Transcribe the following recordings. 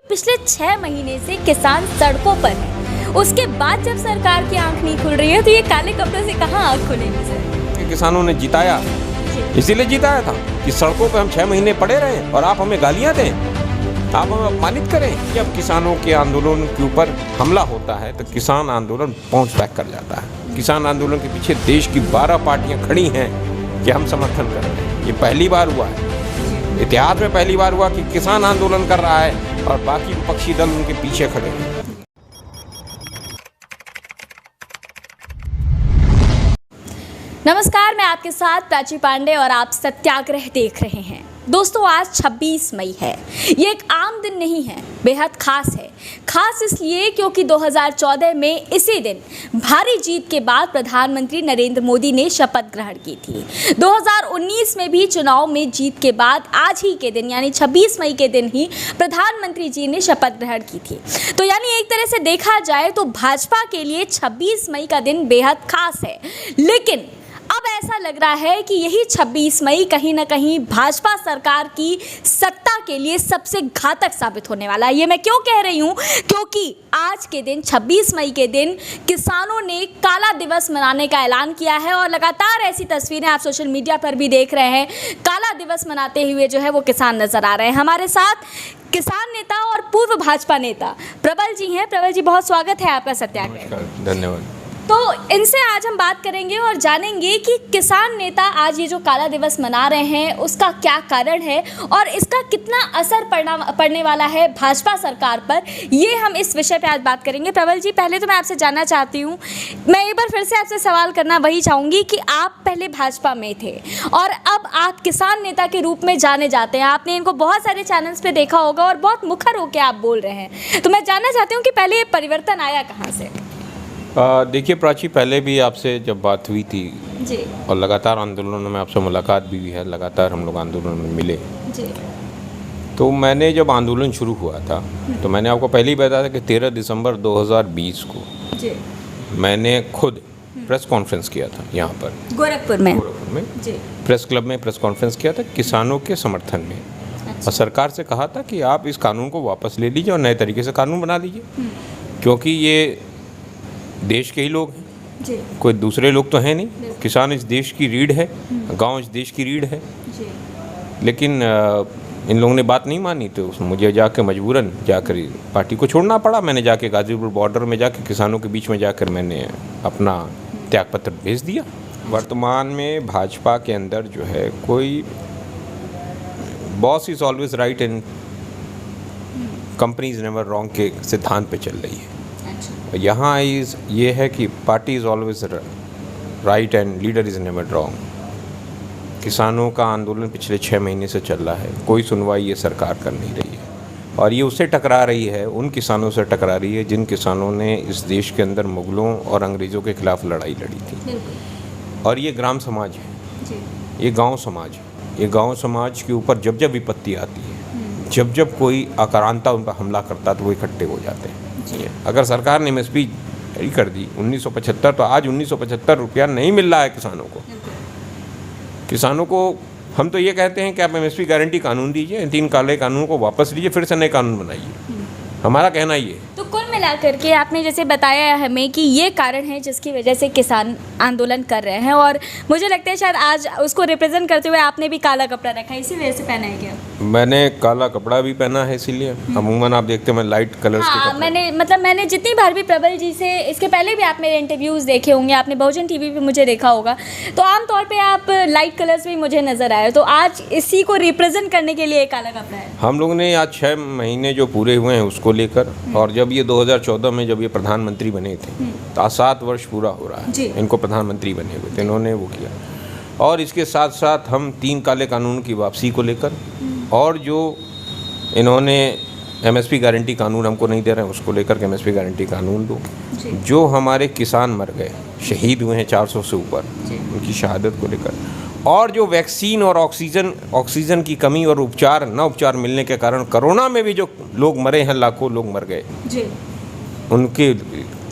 पिछले 6 महीने से किसान सड़कों पर है। उसके बाद जब सरकार की आंख नहीं खुल रही है तो ये काले कपड़े से कहाँ आंख खुलेगी सर? किसानों ने जिताया, इसीलिए जिताया था कि सड़कों पे हम 6 महीने पड़े रहे और आप हमें गालियां दें, आप हमें अपमानित करें। जब किसानों के आंदोलन के ऊपर हमला होता है तो किसान आंदोलन बाउंस बैक कर जाता है। किसान आंदोलन के पीछे देश की 12 पार्टियां खड़ी हैं कि हम समर्थन कर रहे हैं। ये पहली बार हुआ है, इतिहास में पहली बार हुआ कि किसान आंदोलन कर रहा है और बाकी विपक्षी दल उनके पीछे खड़े हैं। नमस्कार, मैं आपके साथ प्राची पांडे और आप सत्याग्रह देख रहे हैं। दोस्तों, आज 26 मई है। ये एक आम दिन नहीं है, बेहद खास है। खास इसलिए क्योंकि 2014 में इसी दिन भारी जीत के बाद प्रधानमंत्री नरेंद्र मोदी ने शपथ ग्रहण की थी। 2019 में भी चुनाव में जीत के बाद आज ही के दिन यानी 26 मई के दिन ही प्रधानमंत्री जी ने शपथ ग्रहण की थी। तो यानी एक तरह से देखा जाए तो भाजपा के लिए 26 मई का दिन बेहद खास है। लेकिन अब ऐसा लग रहा है कि यही 26 मई कहीं ना कहीं भाजपा सरकार की सत्ता के लिए सबसे घातक साबित होने वाला है। ये मैं क्यों कह रही हूँ? क्योंकि आज के दिन 26 मई के दिन किसानों ने काला दिवस मनाने का ऐलान किया है और लगातार ऐसी तस्वीरें आप सोशल मीडिया पर भी देख रहे हैं। काला दिवस मनाते हुए जो है वो किसान नजर आ रहे हैं। हमारे साथ किसान नेता और पूर्व भाजपा नेता प्रबल जी हैं। प्रबल जी, बहुत स्वागत है आपका सत्याग्रह। धन्यवाद। तो इनसे आज हम बात करेंगे और जानेंगे कि किसान नेता आज ये जो काला दिवस मना रहे हैं उसका क्या कारण है और इसका कितना असर पड़ने वाला है भाजपा सरकार पर, ये हम इस विषय पे आज बात करेंगे। प्रबल जी, पहले तो मैं आपसे जानना चाहती हूँ, मैं एक बार फिर से आपसे सवाल करना वही चाहूँगी कि आप पहले भाजपा में थे और अब आप किसान नेता के रूप में जाने जाते हैं। आपने इनको बहुत सारे चैनल्स पर देखा होगा और बहुत मुखर होकर आप बोल रहे हैं। तो मैं जानना चाहती हूँ कि पहले ये परिवर्तन आया कहाँ से? देखिए प्राची, पहले भी आपसे जब बात हुई थी जी, और लगातार आंदोलनों में आपसे मुलाकात भी हुई है, लगातार हम लोग आंदोलन में मिले जी। तो मैंने जब आंदोलन शुरू हुआ था तो मैंने आपको पहले ही बताया था कि 13 दिसंबर 2020 को जी, मैंने खुद प्रेस कॉन्फ्रेंस किया था यहाँ पर गोरखपुर में जी, प्रेस क्लब में प्रेस कॉन्फ्रेंस किया था किसानों के समर्थन में। और सरकार से कहा था कि आप इस कानून को वापस ले लीजिए और नए तरीके से कानून बना दीजिए, क्योंकि ये देश के ही लोग हैं जी, कोई दूसरे लोग तो हैं नहीं। किसान इस देश की रीढ़ है, गांव इस देश की रीढ़ है जी। लेकिन इन लोगों ने बात नहीं मानी तो मुझे जाकर मजबूरन जाकर पार्टी को छोड़ना पड़ा। मैंने जाके गाजीपुर बॉर्डर में जाके किसानों के बीच में जाकर मैंने अपना त्यागपत्र भेज दिया। वर्तमान में भाजपा के अंदर जो है कोई boss is always right and company is never wrong के सिद्धांत पे चल रही है। यहाँ ये है कि party is always right and leader is never wrong. किसानों का आंदोलन पिछले 6 महीने से चल रहा है, कोई सुनवाई ये सरकार कर नहीं रही है और ये उससे टकरा रही है, उन किसानों से टकरा रही है जिन किसानों ने इस देश के अंदर मुगलों और अंग्रेज़ों के खिलाफ लड़ाई लड़ी थी। और ये ग्राम समाज है, ये गाँव समाज है। ये गाँव समाज के ऊपर जब जब विपत्ति आती है, जब जब कोई आक्रांता उन पर हमला करता तो वो इकट्ठे हो जाते हैं। अगर सरकार ने एमएसपी जारी कर दी 1975 तो आज 1975 रुपया नहीं मिल रहा है किसानों को। हम तो ये कहते हैं कि आप एमएसपी गारंटी कानून दीजिए, 3 काले कानून को वापस लीजिए, फिर से नए कानून बनाइए। हमारा कहना ये है। तो कुल मिलाकर के आपने जैसे बताया हमें कि ये कारण है जिसकी वजह से किसान आंदोलन कर रहे हैं और मुझे लगता है शायद आज उसको रिप्रेजेंट करते हुए आपने भी काला कपड़ा रखा है, इसी वजह से पहना है क्या? मैंने काला कपड़ा भी पहना है, इसीलिए अमूमन आप देखते हैं मैं लाइट कलर्स के कपड़े। मैंने जितनी बार भी प्रबल जी से, इसके पहले भी आप मेरे इंटरव्यूज़ देखे होंगे, आपने बहुजन टीवी पे मुझे देखा होगा, तो आमतौर पे आप लाइट कलर्स भी मुझे नज़र आए। तो आज इसी को रिप्रेजेंट करने के लिए काला कपड़ा है। हम लोगों ने आज 6 महीने जो पूरे हुए हैं उसको लेकर, और जब ये 2014 में जब ये प्रधानमंत्री बने थे तो 7 वर्ष पूरा हो रहा है इनको प्रधानमंत्री बने हुए थे, इन्होंने वो किया। और इसके साथ साथ हम 3 काले कानून की वापसी को लेकर और जो इन्होंने एमएसपी गारंटी कानून हमको नहीं दे रहे हैं उसको लेकर के एमएसपी गारंटी कानून दो। जो हमारे किसान मर गए, शहीद हुए हैं 400 से ऊपर, उनकी शहादत को लेकर, और जो वैक्सीन और ऑक्सीजन की कमी और उपचार मिलने के कारण कोरोना में भी जो लोग मरे हैं, लाखों लोग मर गए,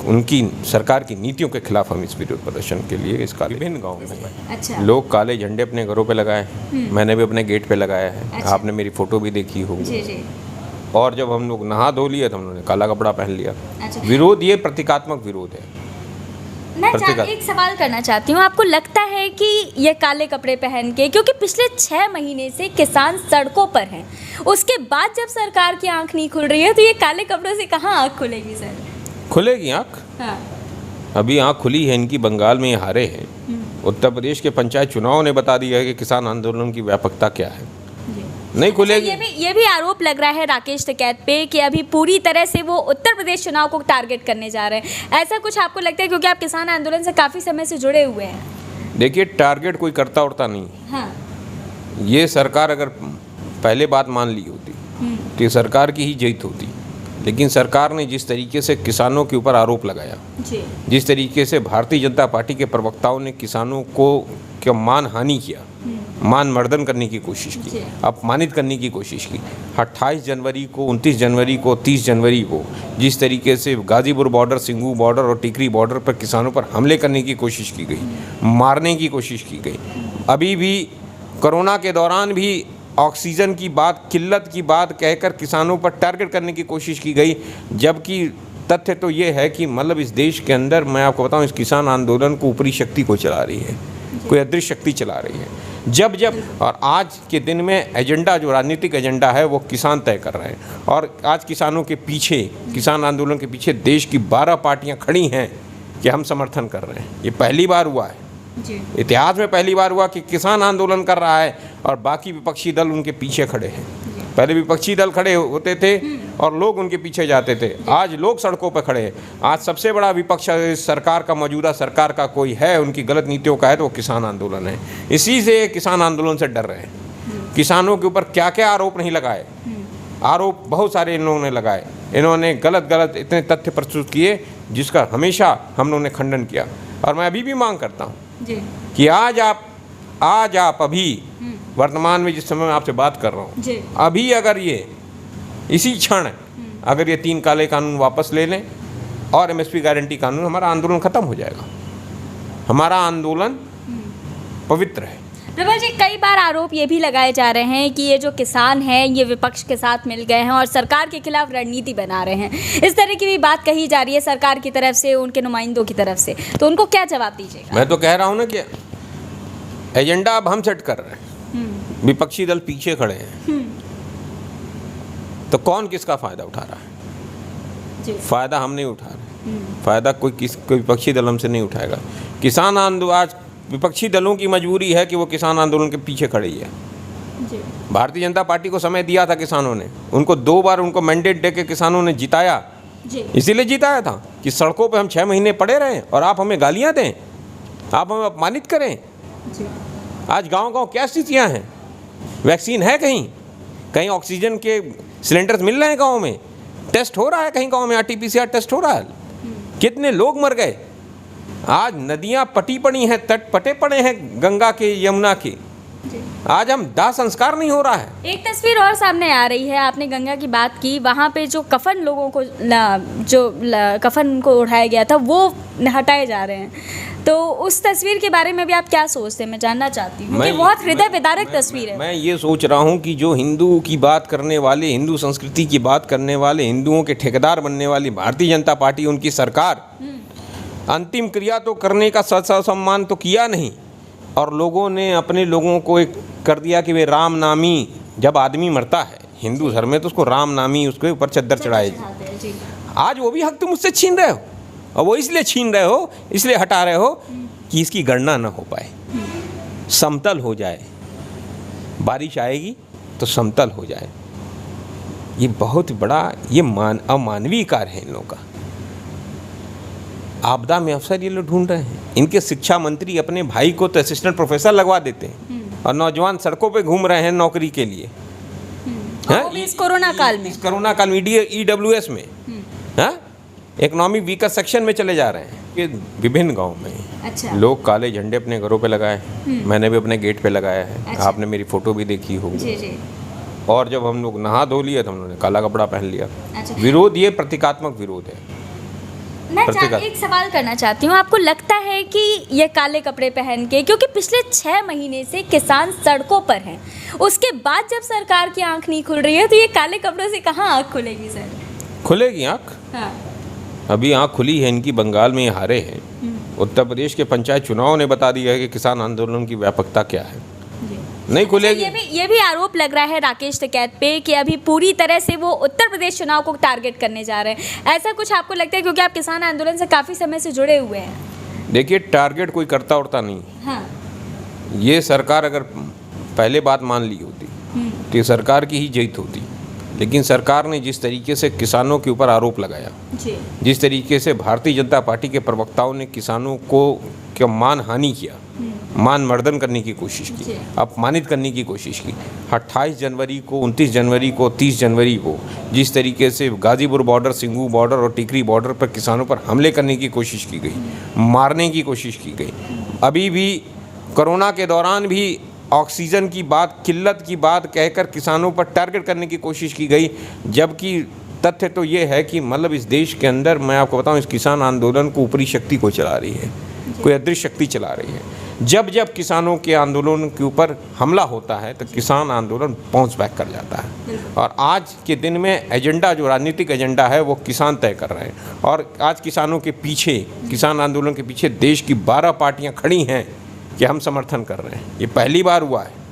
उनकी सरकार की नीतियों के खिलाफ हम इस विरोध प्रदर्शन के लिए इस विभिन्न गाँव में अच्छा लोग काले झंडे अपने घरों पे लगाए हैं। मैंने भी अपने गेट पे लगाया है। अच्छा। आपने मेरी फ़ोटो भी देखी होगी। जी जी और जब हम लोग नहा धो लिए तो हम लोगों ने काला कपड़ा पहन लिया। अच्छा। विरोध ये प्रतीकात्मक विरोध है। मैं प्रतिगत। एक सवाल करना चाहती हूँ, आपको लगता है कि ये काले कपड़े पहन के, क्योंकि पिछले 6 महीने से किसान सड़कों पर हैं, उसके बाद जब सरकार की आंख नहीं खुल रही है तो ये काले कपड़ों से कहाँ आंख खुलेगी सर? खुलेगी आँख। हाँ अभी आँख खुली है इनकी। बंगाल में ये हारे हैं। उत्तर प्रदेश के पंचायत चुनाव ने बता दिया है कि किसान आंदोलन की व्यापकता क्या है। नहीं खुलेगी। ये भी आरोप लग रहा है राकेश टिकैत पे कि अभी पूरी तरह से वो उत्तर प्रदेश चुनाव को टारगेट करने जा रहे हैं। ऐसा कुछ आपको लगता है, क्योंकि आप किसान आंदोलन से काफ़ी समय से जुड़े हुए हैं? देखिए, टारगेट कोई करता उड़ता नहीं। हाँ ये सरकार अगर पहले बात मान ली होती तो ये सरकार की ही जीत होती। लेकिन सरकार ने जिस तरीके से किसानों के ऊपर आरोप लगाया, जी जिस तरीके से भारतीय जनता पार्टी के प्रवक्ताओं ने किसानों को मानहानि किया, मान मर्दन करने की कोशिश की, अपमानित करने की कोशिश की। 28 जनवरी को, 29 जनवरी को, 30 जनवरी को जिस तरीके से गाजीपुर बॉर्डर, सिंगू बॉर्डर और टिकरी बॉर्डर पर किसानों पर हमले करने की कोशिश की गई, मारने की कोशिश की गई। अभी भी कोरोना के दौरान भी ऑक्सीजन की बात, किल्लत की बात कहकर किसानों पर टारगेट करने की कोशिश की गई। जबकि तथ्य तो ये है कि मतलब इस देश के अंदर, मैं आपको बताऊं, इस किसान आंदोलन को ऊपरी शक्ति को चला रही है, कोई अदृश्य शक्ति चला रही है। जब और आज के दिन में एजेंडा, जो राजनीतिक एजेंडा है, वो किसान तय कर रहे हैं। और आज किसानों के पीछे, किसान आंदोलन के पीछे देश की 12 पार्टियां खड़ी हैं कि हम समर्थन कर रहे हैं। ये पहली बार हुआ है, इतिहास में पहली बार हुआ कि किसान आंदोलन कर रहा है और बाकी विपक्षी दल उनके पीछे खड़े हैं। पहले विपक्षी दल खड़े होते थे और लोग उनके पीछे जाते थे। आज लोग सड़कों पर खड़े हैं। आज सबसे बड़ा विपक्ष सरकार का, मौजूदा सरकार का कोई है, उनकी गलत नीतियों का है, तो वो किसान आंदोलन है। इसी से किसान आंदोलन से डर रहे हैं। किसानों के ऊपर क्या क्या आरोप नहीं लगाए, आरोप बहुत सारे इन लोगों ने लगाए। इन्होंने गलत इतने तथ्य प्रस्तुत किए जिसका हमेशा हम लोगों ने खंडन किया। और मैं अभी भी मांग करता हूँ कि आज आप अभी वर्तमान में जिस समय मैं आपसे बात कर रहा हूँ, अभी अगर ये इसी क्षण अगर ये 3 काले कानून वापस ले लें और MSP गारंटी कानून, हमारा आंदोलन खत्म हो जाएगा। हमारा आंदोलन पवित्र है। प्रबल जी, कई बार आरोप ये भी लगाए जा रहे हैं कि ये जो किसान हैं ये विपक्ष के साथ मिल गए हैं और सरकार के खिलाफ रणनीति बना रहे हैं। इस तरह की भी बात कही जा रही है सरकार की तरफ से, उनके नुमाइंदों की तरफ से, तो उनको क्या जवाब दीजिएगा? मैं तो कह रहा हूँ ना कि एजेंडा अब हम सेट कर रहे हैं, विपक्षी दल पीछे खड़े हैं, तो कौन किसका फ़ायदा उठा रहा है? फ़ायदा हम नहीं उठा रहे, फ़ायदा कोई विपक्षी दल हमसे नहीं उठाएगा। किसान आंदोलन, आज विपक्षी दलों की मजबूरी है कि वो किसान आंदोलन के पीछे खड़ी है। भारतीय जनता पार्टी को समय दिया था किसानों ने, उनको 2 बार उनको मैंडेट दे के किसानों ने जिताया। इसीलिए जिताया था कि सड़कों पे हम 6 महीने पड़े रहें और आप हमें गालियां दें, आप हमें अपमानित करें। आज गांव-गांव क्या स्थितियां हैं? वैक्सीन है कहीं ऑक्सीजन के सिलेंडर्स मिल रहे हैं गाँव में, टेस्ट हो रहा है कहीं गाँव में, RT-PCR टेस्ट हो रहा है। कितने लोग मर गए। आज नदियां पटी पड़ी हैं, तट पटे पड़े हैं गंगा के, यमुना के। आज हम दाह संस्कार नहीं हो रहा है। एक तस्वीर और सामने आ रही है, आपने गंगा की बात की, वहाँ पे जो कफन लोगों को कफन को उठाया गया था वो हटाए जा रहे हैं, तो उस तस्वीर के बारे में भी आप क्या सोचते हैं? मैं जानना चाहती हूँ, कि बहुत हृदय विदारक तस्वीर है। मैं ये सोच रहा हूँ कि जो हिंदू की बात करने वाले, हिंदू संस्कृति की बात करने वाले, हिंदुओं के ठेकेदार बनने वाली भारतीय जनता पार्टी, उनकी सरकार अंतिम क्रिया तो करने का सम्मान तो किया नहीं, और लोगों ने अपने लोगों को एक कर दिया कि वे राम नामी, जब आदमी मरता है हिंदू धर्म में तो उसको राम नामी, उसके ऊपर चद्दर चढ़ाए। आज वो भी हक तुम मुझसे छीन रहे हो, और वो इसलिए छीन रहे हो, इसलिए हटा रहे हो कि इसकी गणना न हो पाए, समतल हो जाए, बारिश आएगी तो समतल हो जाए। ये बहुत बड़ा अमानवीय कार्य है इन लोगों का। आपदा में अफसर ये लोग ढूंढ रहे हैं। इनके शिक्षा मंत्री अपने भाई को तो असिस्टेंट प्रोफेसर लगवा देते हैं, और नौजवान सड़कों पे घूम रहे हैं नौकरी के लिए। इस कोरोना काल में, EWS में, इकोनॉमिक वीकर सेक्शन में चले जा रहे हैं। ये विभिन्न गाँव में अच्छा। लोग काले झंडे अपने घरों पे लगाए हैं। मैंने भी अपने गेट पे लगाया है। अच्छा। आपने मेरी फ़ोटो भी देखी होगी। और जब हम लोग नहा धो लिए तो हम लोगों ने काला कपड़ा पहन लिया। अच्छा। विरोध ये प्रतीकात्मक विरोध है। एक सवाल करना चाहती हूँ, आपको लगता है कि ये काले कपड़े पहन के, क्योंकि पिछले 6 महीने से किसान सड़कों पर हैं, उसके बाद जब सरकार की आंख नहीं खुल रही है तो ये काले कपड़ों से कहाँ आंख खुलेगी सर? खुलेगी आंख। हाँ। अभी आंख खुली है इनकी, बंगाल में ये हारे हैं। उत्तर प्रदेश के पंचायत चुनाव ने बता दिया है कि किसान आंदोलन की व्यापकता क्या है। नहीं खुलेगी। ये भी आरोप लग रहा है राकेश टिकैत पे कि अभी पूरी तरह से वो उत्तर प्रदेश चुनाव को टारगेट करने जा रहे हैं। ऐसा कुछ आपको लगता है, क्योंकि आप किसान आंदोलन से काफ़ी समय से जुड़े हुए हैं? देखिए, टारगेट कोई करता उड़ता नहीं। हाँ। ये सरकार अगर पहले बात मान ली होती तो ये सरकार की ही जीत होती, लेकिन सरकार ने जिस तरीके से किसानों के ऊपर आरोप लगाया, जिस तरीके से भारतीय जनता पार्टी के प्रवक्ताओं ने किसानों को क्या मान हानि किया, मान मर्दन करने की कोशिश की, अपमानित करने की कोशिश की। 28 जनवरी को, 29 जनवरी को, 30 जनवरी को जिस तरीके से गाजीपुर बॉर्डर, सिंगू बॉर्डर और टिकरी बॉर्डर पर किसानों पर हमले करने की कोशिश की गई, मारने की कोशिश की गई। अभी भी कोरोना के दौरान भी ऑक्सीजन की बात, किल्लत की बात कहकर किसानों पर टारगेट करने की कोशिश की गई, जबकि तथ्य तो ये है कि मतलब इस देश के अंदर, मैं आपको बताऊं, इस किसान आंदोलन को ऊपरी शक्ति को चला रही है, कोई अदृश्य शक्ति चला रही है। जब जब किसानों के आंदोलन के ऊपर हमला होता है तो किसान आंदोलन बाउंस बैक कर जाता है। और आज के दिन में एजेंडा, जो राजनीतिक एजेंडा है, वो किसान तय कर रहे हैं। और आज किसानों के पीछे, किसान आंदोलन के पीछे देश की 12 पार्टियां खड़ी हैं कि हम समर्थन कर रहे हैं। ये पहली बार हुआ है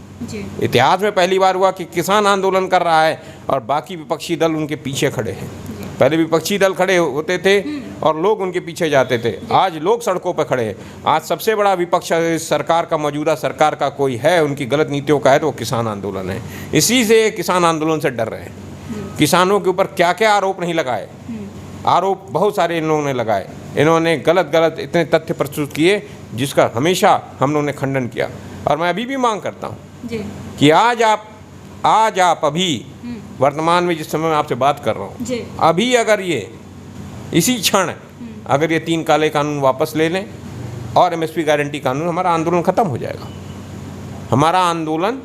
इतिहास में, पहली बार हुआ कि किसान आंदोलन कर रहा है और बाकी विपक्षी दल उनके पीछे खड़े हैं। पहले विपक्षी दल खड़े होते थे और लोग उनके पीछे जाते थे, आज लोग सड़कों पर खड़े हैं। आज सबसे बड़ा विपक्ष सरकार का, मौजूदा सरकार का कोई है, उनकी गलत नीतियों का है, तो वो किसान आंदोलन है। इसी से किसान आंदोलन से डर रहे हैं। किसानों के ऊपर क्या क्या आरोप नहीं लगाए, आरोप बहुत सारे इन लोगों ने लगाए। इन्होंने गलत इतने तथ्य प्रस्तुत किए जिसका हमेशा हम लोगों ने खंडन किया। और मैं अभी भी मांग करता हूँ कि आज आप अभी वर्तमान में जिस समय मैं आपसे बात कर रहा हूँ, अभी अगर ये इसी क्षण अगर ये 3 काले कानून वापस ले लें और एमएसपी गारंटी कानून, हमारा आंदोलन खत्म हो जाएगा। हमारा आंदोलन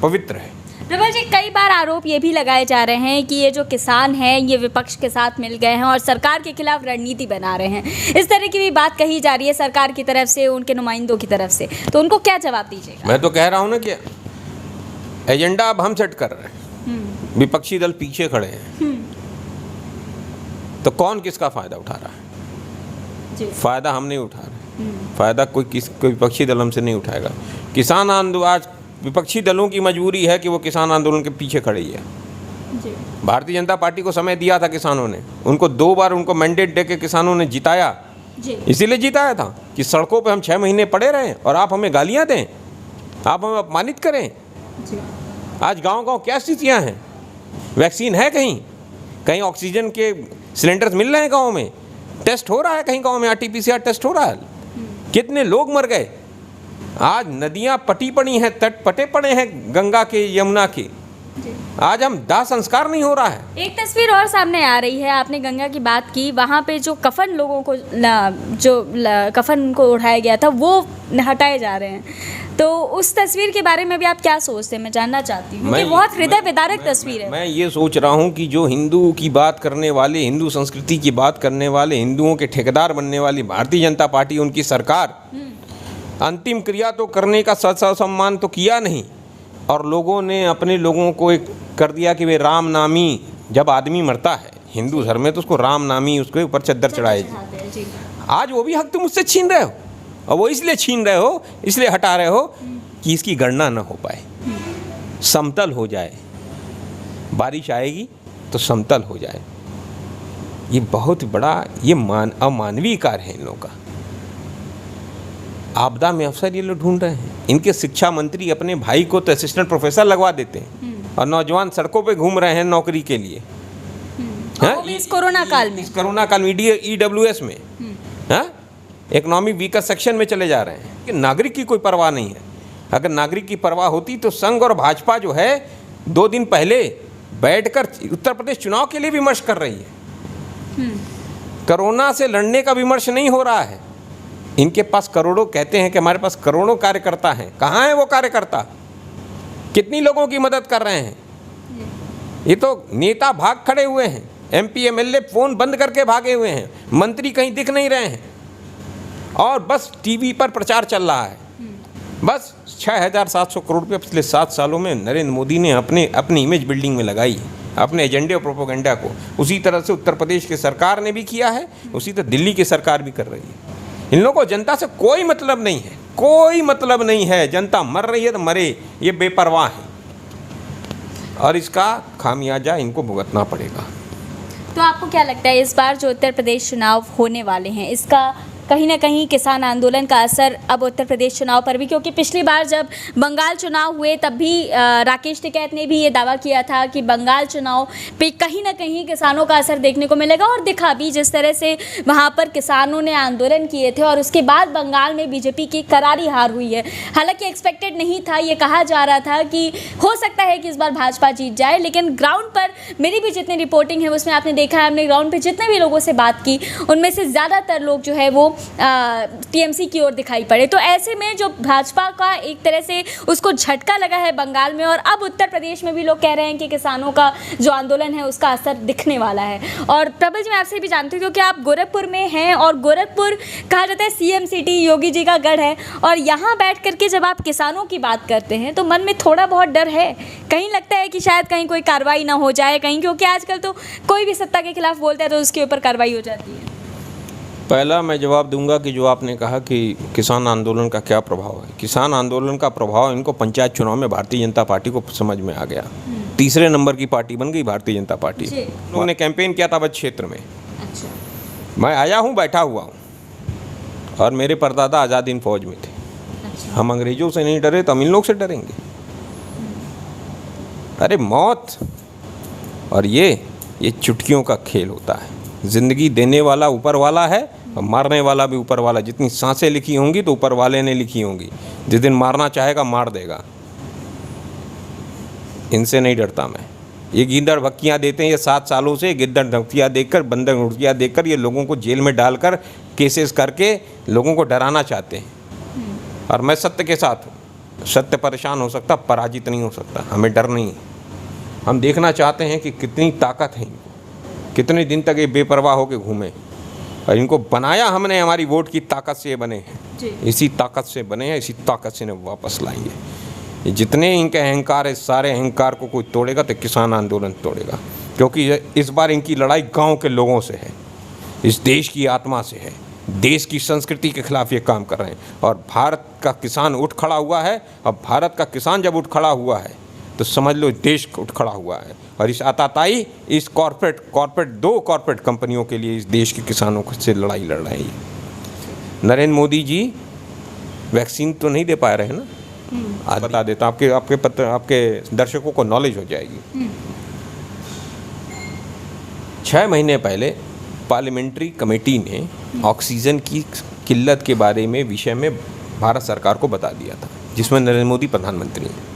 पवित्र है। प्रबल जी, कई बार आरोप ये भी लगाए जा रहे हैं कि ये जो किसान हैं ये विपक्ष के साथ मिल गए हैं और सरकार के खिलाफ रणनीति बना रहे हैं। इस तरह की भी बात कही जा रही है सरकार की तरफ से, उनके नुमाइंदों की तरफ से, तो उनको क्या जवाब दीजिएगा? मैं तो कह रहा हूँ ना कि एजेंडा अब हम सेट कर रहे हैं, विपक्षी दल पीछे खड़े हैं, तो कौन किसका फायदा उठा रहा है? फायदा हम नहीं उठा रहे, फायदा कोई विपक्षी दल हमसे नहीं उठाएगा। किसान आंदोलन, आज विपक्षी दलों की मजबूरी है कि वो किसान आंदोलन के पीछे खड़ी है। भारतीय जनता पार्टी को समय दिया था किसानों ने, उनको 2 बार उनको मैंडेट दे के किसानों ने जिताया, इसीलिए जिताया था कि सड़कों पे हम 6 महीने पड़े रहें और आप हमें गालियां दें, आप हमें अपमानित करें। आज गांव-गांव क्या स्थितियां हैं? वैक्सीन है कहीं ऑक्सीजन के सिलेंडर्स मिल रहे हैं गाँव में, टेस्ट हो रहा है कहीं गाँव में, RT-PCR टेस्ट हो रहा है, कितने लोग मर गए। आज नदियां पटी पड़ी हैं, तट पटे पड़े हैं गंगा के, यमुना के, आज हम दाह संस्कार नहीं हो रहा है। एक तस्वीर और सामने आ रही है, आपने गंगा की बात की, वहाँ पे जो कफन लोगों को कफन को उठाया गया था वो हटाए जा रहे हैं, तो उस तस्वीर के बारे में भी आप क्या सोचते हैं? मैं जानना चाहती हूँ, बहुत हृदय विदारक तस्वीर है। मैं ये सोच रहा हूँ कि जो हिंदू की बात करने वाले, हिंदू संस्कृति की बात करने वाले, हिंदुओं के ठेकेदार बनने वाली भारतीय जनता पार्टी, उनकी सरकार अंतिम क्रिया तो करने का सम्मान तो किया नहीं, और लोगों ने अपने लोगों को एक कर दिया कि वे राम नामी, जब आदमी मरता है हिंदू धर्म में तो उसको राम नामी, उसके ऊपर चद्दर चढ़ाएगी। आज वो भी हक तुम मुझसे छीन रहे हो, और वो इसलिए छीन रहे हो, इसलिए हटा रहे हो कि इसकी गणना न हो पाए, समतल हो जाए, बारिश आएगी तो समतल हो जाए। ये बहुत बड़ा ये अमानवीय कार्य है इन लोगों का। आपदा में अवसर ये लोग ढूंढ रहे हैं। इनके शिक्षा मंत्री अपने भाई को तो असिस्टेंट प्रोफेसर लगवा देते हैं और नौजवान सड़कों पे घूम रहे हैं नौकरी के लिए। इस कोरोना काल में, EWS में, इकोनॉमिक वीकर सेक्शन में चले जा रहे हैं कि नागरिक की कोई परवाह नहीं है। अगर नागरिक की परवाह होती तो संघ और भाजपा जो है 2 दिन पहले बैठकर उत्तर प्रदेश चुनाव के लिए विमर्श कर रही है। कोरोना से लड़ने का विमर्श नहीं हो रहा है। इनके पास करोड़ों, कहते हैं कि हमारे पास करोड़ों कार्यकर्ता हैं, कहाँ हैं वो कार्यकर्ता? कितनी लोगों की मदद कर रहे हैं? ये तो नेता भाग खड़े हुए हैं। MP MLA फ़ोन बंद करके भागे हुए हैं, मंत्री कहीं दिख नहीं रहे हैं और बस टीवी पर प्रचार चल रहा है। बस 6,700 करोड़ रुपये पिछले 7 सालों में नरेंद्र मोदी ने अपनी इमेज बिल्डिंग में लगाई, अपने एजेंडे और प्रोपोगंडा को। उसी तरह से उत्तर प्रदेश की सरकार ने भी किया है, उसी तरह दिल्ली की सरकार भी कर रही है। इन लोगों को जनता से कोई मतलब नहीं है, कोई मतलब नहीं है। जनता मर रही है तो मरे, ये बेपरवाह है और इसका खामियाजा इनको भुगतना पड़ेगा। तो आपको क्या लगता है इस बार जो उत्तर प्रदेश चुनाव होने वाले हैं, इसका कहीं ना कहीं किसान आंदोलन का असर अब उत्तर प्रदेश चुनाव पर भी, क्योंकि पिछली बार जब बंगाल चुनाव हुए तब भी राकेश टिकैत ने भी ये दावा किया था कि बंगाल चुनाव पे कहीं ना कहीं किसानों का असर देखने को मिलेगा और दिखा भी, जिस तरह से वहाँ पर किसानों ने आंदोलन किए थे और उसके बाद बंगाल में बीजेपी की करारी हार हुई है। हालांकि एक्सपेक्टेड नहीं था, ये कहा जा रहा था कि हो सकता है कि इस बार भाजपा जीत जाए, लेकिन ग्राउंड पर मेरी भी जितनी रिपोर्टिंग है उसमें आपने देखा है, हमने ग्राउंड पर जितने भी लोगों से बात की उनमें से ज़्यादातर लोग जो है वो टीएमसी की ओर दिखाई पड़े। तो ऐसे में जो भाजपा का एक तरह से उसको झटका लगा है बंगाल में, और अब उत्तर प्रदेश में भी लोग कह रहे हैं कि किसानों का जो आंदोलन है उसका असर दिखने वाला है। और प्रबल जी, मैं आपसे भी जानती हूँ क्योंकि आप गोरखपुर में हैं और गोरखपुर कहा जाता है CM सिटी, योगी जी का गढ़ है, और यहाँ बैठ करके जब आप किसानों की बात करते हैं तो मन में थोड़ा बहुत डर है, कहीं लगता है कि शायद कहीं कोई कार्रवाई ना हो जाए कहीं, क्योंकि आजकल तो कोई भी सत्ता के खिलाफ बोलता है तो उसके ऊपर कार्रवाई हो जाती है। पहला मैं जवाब दूंगा कि जो आपने कहा कि किसान आंदोलन का क्या प्रभाव है। किसान आंदोलन का प्रभाव इनको पंचायत चुनाव में भारतीय जनता पार्टी को समझ में आ गया। तीसरे नंबर की पार्टी बन गई भारतीय जनता पार्टी। उन्होंने कैंपेन किया था अवध क्षेत्र में। अच्छा। मैं आया हूँ, बैठा हुआ हूँ, और मेरे परदादा आज़ाद हिंद फौज में थे। अच्छा। हम अंग्रेजों से नहीं डरे तो हम इन लोग से डरेंगे? अरे मौत और ये चुटकियों का खेल होता है। ज़िंदगी देने वाला ऊपर वाला है और मारने वाला भी ऊपर वाला। जितनी सांसें लिखी होंगी तो ऊपर वाले ने लिखी होंगी। जिस दिन मारना चाहेगा मार देगा। इनसे नहीं डरता मैं। ये गिद्दड़ भक्कियाँ देते हैं ये 7 सालों से, गिद्दड़ धमकियाँ देकर, बंदर उड़कियाँ देकर ये लोगों को जेल में डालकर केसेस करके लोगों को डराना चाहते हैं। और मैं सत्य के साथ हूँ। सत्य परेशान हो सकता, पराजित नहीं हो सकता। हमें डर नहीं है। हम देखना चाहते हैं कि कितनी ताकत है इनको, कितने दिन तक ये बेपरवाह होकर घूमे। और इनको बनाया हमने, हमारी वोट की ताकत से ये बने हैं, इसी ताकत से बने हैं, इसी ताकत से इन्हें वापस लाएंगे। ये जितने इनके अहंकार है, सारे अहंकार को कोई तोड़ेगा तो किसान आंदोलन तोड़ेगा, क्योंकि इस बार इनकी लड़ाई गांव के लोगों से है, इस देश की आत्मा से है, देश की संस्कृति के खिलाफ ये काम कर रहे हैं। और भारत का किसान उठ खड़ा हुआ है, और भारत का किसान जब उठ खड़ा हुआ है तो समझ लो देश उठ खड़ा हुआ है। और इस आताताई इस दो कॉर्पोरेट कंपनियों के लिए इस देश के किसानों से लड़ाई लड़ रहे हैं। नरेंद्र मोदी जी वैक्सीन तो नहीं दे पा रहे हैं ना। आज बता देता हूँ, आपके दर्शकों को नॉलेज हो जाएगी। 6 महीने पहले पार्लियामेंट्री कमेटी ने ऑक्सीजन की किल्लत के बारे में विषय में भारत सरकार को बता दिया था, जिसमें नरेंद्र मोदी प्रधानमंत्री हैं।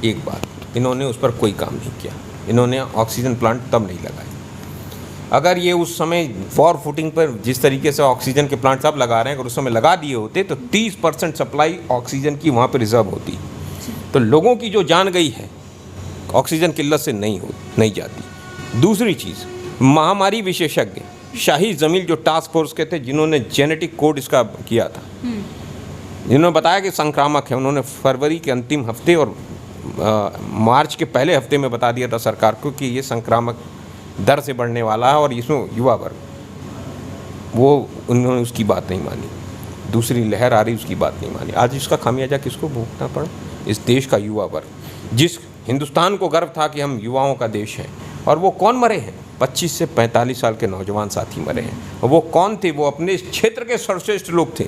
एक बात, इन्होंने उस पर कोई काम नहीं किया। इन्होंने ऑक्सीजन प्लांट तब नहीं लगाए। अगर ये उस समय फॉर फुटिंग पर जिस तरीके से ऑक्सीजन के प्लांट सब लगा रहे हैं, अगर उस समय लगा दिए होते तो 30% सप्लाई ऑक्सीजन की वहाँ पर रिजर्व होती। तो लोगों की जो जान गई है ऑक्सीजन किल्लत से नहीं जाती। दूसरी चीज़, महामारी विशेषज्ञ शाही जमील जो टास्क फोर्स के थे, जिन्होंने जेनेटिक कोड इसका किया था, जिन्होंने बताया कि संक्रामक है, उन्होंने फरवरी के अंतिम हफ्ते और मार्च के पहले हफ्ते में बता दिया था सरकार को कि ये संक्रामक दर से बढ़ने वाला है और इसमें युवा वर्ग, वो उन्होंने उसकी बात नहीं मानी। दूसरी लहर आ रही, उसकी बात नहीं मानी। आज इसका खामियाजा किसको भुगतना पड़ा? इस देश का युवा वर्ग, जिस हिंदुस्तान को गर्व था कि हम युवाओं का देश हैं। और वो कौन मरे हैं? 25 से 45 साल के नौजवान साथी मरे हैं। और वो कौन थे? वो अपने क्षेत्र के सर्वश्रेष्ठ लोग थे।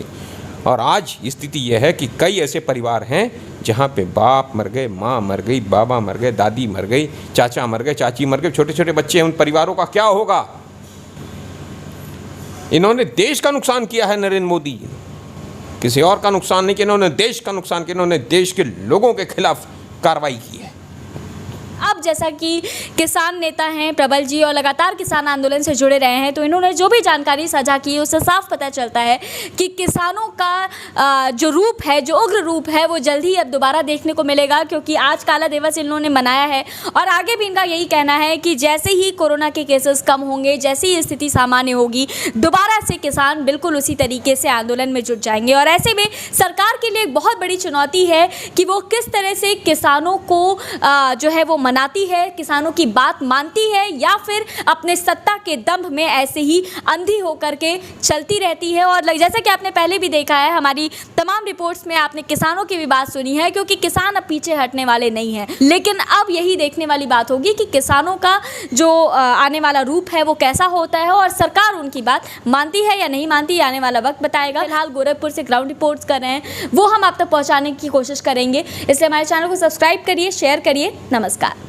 और आज स्थिति यह है कि कई ऐसे परिवार हैं जहाँ पे बाप मर गए, माँ मर गई, बाबा मर गए, दादी मर गई, चाचा मर गए, चाची मर गए, छोटे छोटे बच्चे हैं। उन परिवारों का क्या होगा? इन्होंने देश का नुकसान किया है नरेंद्र मोदी, किसी और का नुकसान नहीं किया। इन्होंने देश का नुकसान किया। इन्होंने देश के लोगों के खिलाफ कार्रवाई की है। अब जैसा कि किसान नेता हैं प्रबल जी और लगातार किसान आंदोलन से जुड़े रहे हैं, तो इन्होंने जो भी जानकारी साझा की उससे साफ पता चलता है कि किसानों का जो रूप है, जो उग्र रूप है, वो जल्द ही अब दोबारा देखने को मिलेगा, क्योंकि आज काला दिवस इन्होंने मनाया है और आगे भी इनका यही कहना है कि जैसे ही कोरोना के केसेस कम होंगे, जैसे ही स्थिति सामान्य होगी, दोबारा से किसान बिल्कुल उसी तरीके से आंदोलन में जुट जाएंगे। और ऐसे में सरकार के लिए एक बहुत बड़ी चुनौती है कि वो किस तरह से किसानों को जो है वो मनाती है, किसानों की बात मानती है, या फिर अपने सत्ता के दंभ में ऐसे ही अंधी होकर के चलती रहती है। और जैसा कि आपने पहले भी देखा है, हमारी तमाम रिपोर्ट्स में आपने किसानों की भी बात सुनी है, क्योंकि किसान अब पीछे हटने वाले नहीं हैं। लेकिन अब यही देखने वाली बात होगी कि किसानों का जो आने वाला रूप है वो कैसा होता है और सरकार उनकी बात मानती है या नहीं मानती, आने वाला वक्त बताएगा। फिलहाल गोरखपुर से ग्राउंड रिपोर्ट्स कर रहे हैं, वो हम आप तक पहुंचाने की कोशिश करेंगे, इसलिए हमारे चैनल को सब्सक्राइब करिए, शेयर करिए। नमस्कार।